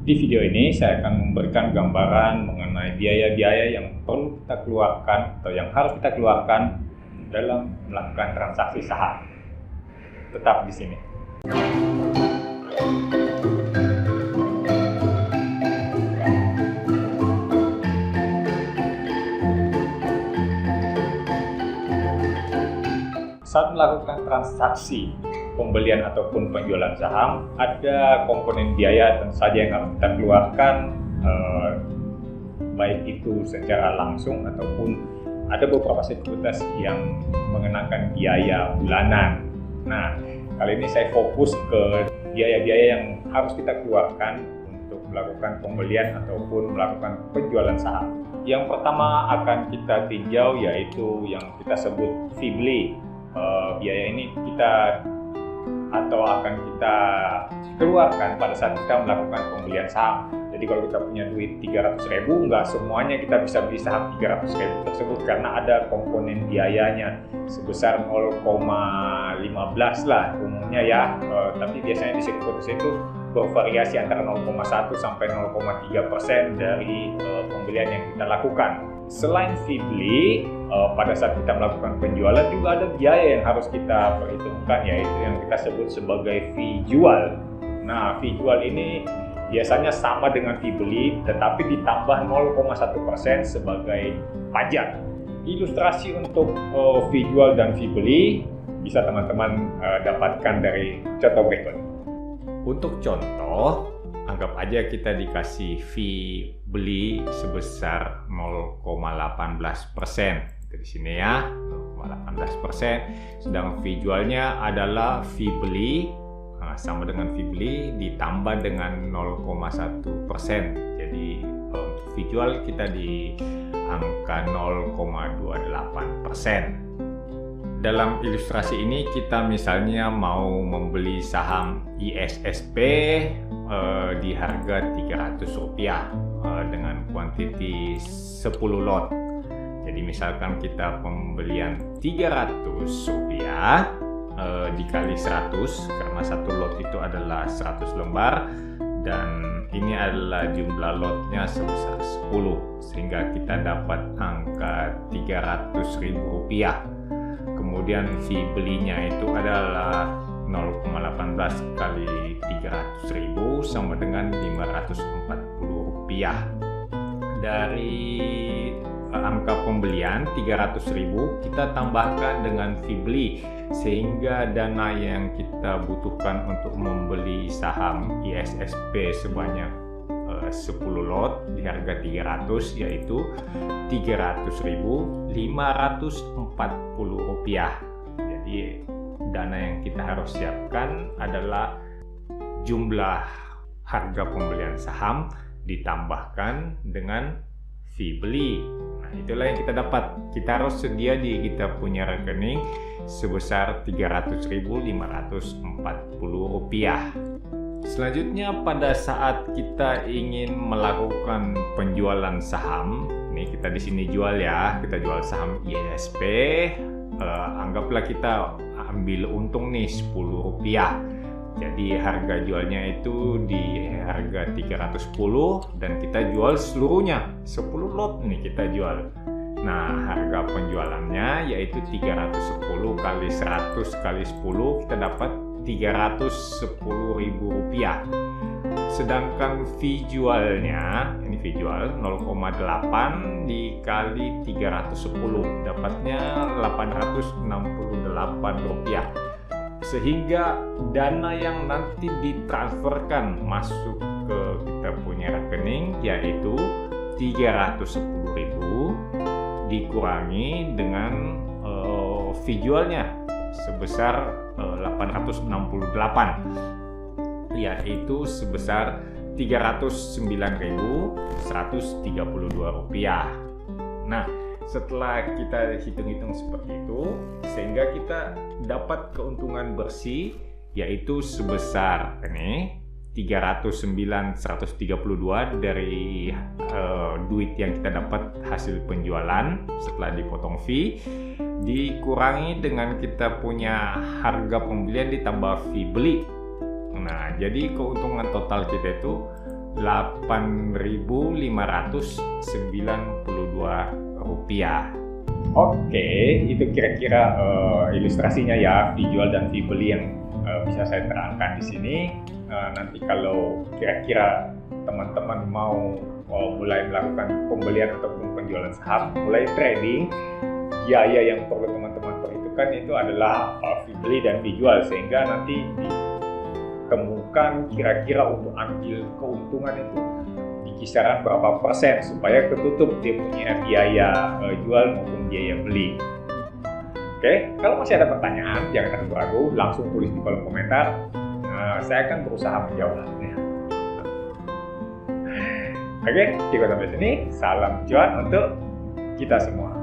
Di video ini saya akan memberikan gambaran mengenai biaya-biaya yang perlu kita keluarkan atau yang harus kita keluarkan dalam melakukan transaksi saham. Tetap di sini. Saat melakukan transaksi pembelian ataupun penjualan saham, ada komponen biaya tentu saja yang harus kita keluarkan, baik itu secara langsung ataupun ada beberapa sekuritas yang mengenakan biaya bulanan. Nah, kali ini saya fokus ke biaya-biaya yang harus kita keluarkan untuk melakukan pembelian ataupun melakukan penjualan saham. Yang pertama akan kita tinjau yaitu yang kita sebut fee beli. Biaya ini akan kita keluarkan pada saat kita melakukan pembelian saham. Jadi kalau kita punya duit 300.000, nggak semuanya kita bisa beli saham 300.000 tersebut karena ada komponen biayanya sebesar 0,15 lah umumnya ya. Tapi biasanya di sekuritas itu bervariasi antara 0,1 sampai 0,3% dari pembelian yang kita lakukan. Selain fee beli, pada saat kita melakukan penjualan juga ada biaya yang harus kita perhitungkan, yaitu yang kita sebut sebagai fee jual. Nah, fee jual ini biasanya sama dengan fee beli, tetapi ditambah 0,1% sebagai pajak. Ilustrasi untuk fee jual dan fee beli bisa teman-teman dapatkan dari contoh berikut. Untuk contoh, anggap aja kita dikasih fee beli sebesar 0,18%. Di sini ya, 0,18%. Sedang fee jualnya adalah fee beli sama dengan fee beli ditambah dengan 0,1%. Jadi untuk fee jual kita di angka 0,28%. Dalam ilustrasi ini kita misalnya mau membeli saham ISSP di harga Rp300 dengan kuantiti 10 lot. Jadi misalkan kita pembelian Rp300 dikali 100 karena satu lot itu adalah 100 lembar dan ini adalah jumlah lotnya sebesar 10 sehingga kita dapat angka Rp300.000. Kemudian fee belinya itu adalah 0,18 kali 300.000 sama dengan Rp540. Dari angka pembelian 300.000 kita tambahkan dengan fee beli sehingga dana yang kita butuhkan untuk membeli saham ISSP sebanyak 10 lot di harga 300 yaitu Rp300.540. Jadi dana yang kita harus siapkan adalah jumlah harga pembelian saham ditambahkan dengan fee beli. Nah, itulah yang kita dapat. Kita harus sedia di kita punya rekening sebesar Rp300.540. Selanjutnya pada saat kita ingin melakukan penjualan saham, ini kita di sini jual ya, kita jual saham ISSP, anggaplah kita ambil untung nih Rp10. Jadi harga jualnya itu di harga 310 dan kita jual seluruhnya 10 lot nih kita jual. Nah, harga penjualannya yaitu 310 kali 100 kali 10 kita dapat Rp310.000. Sedangkan fee jualnya, ini fee jual 0,8 dikali 310 dapatnya Rp868. Sehingga dana yang nanti ditransferkan masuk ke kita punya rekening yaitu 310.000 dikurangi dengan fee jualnya sebesar 868 yaitu sebesar Rp309.132. Nah, setelah kita hitung-hitung seperti itu sehingga kita dapat keuntungan bersih yaitu sebesar ini 309.132 dari duit yang kita dapat hasil penjualan setelah dipotong fee dikurangi dengan kita punya harga pembelian ditambah fee beli. Nah, jadi keuntungan total kita itu Rp8.592. Oke, itu kira-kira ilustrasinya ya, fee jual dan fee beli yang bisa saya terangkan di sini. Nanti kalau kira-kira teman-teman mau mulai melakukan pembelian ataupun penjualan saham, mulai trading, biaya yang perlu teman-teman perhitungkan itu adalah fee beli dan fee jual, sehingga nanti ditemukan kira-kira untuk ambil keuntungan itu di kisaran berapa persen supaya ketutup dia punya biaya jual maupun biaya beli. Oke, kalau masih ada pertanyaan jangan ragu-ragu, langsung tulis di kolom komentar. Saya akan berusaha menjawabnya. Oke, cukup sampai sini. Salam cuan untuk kita semua.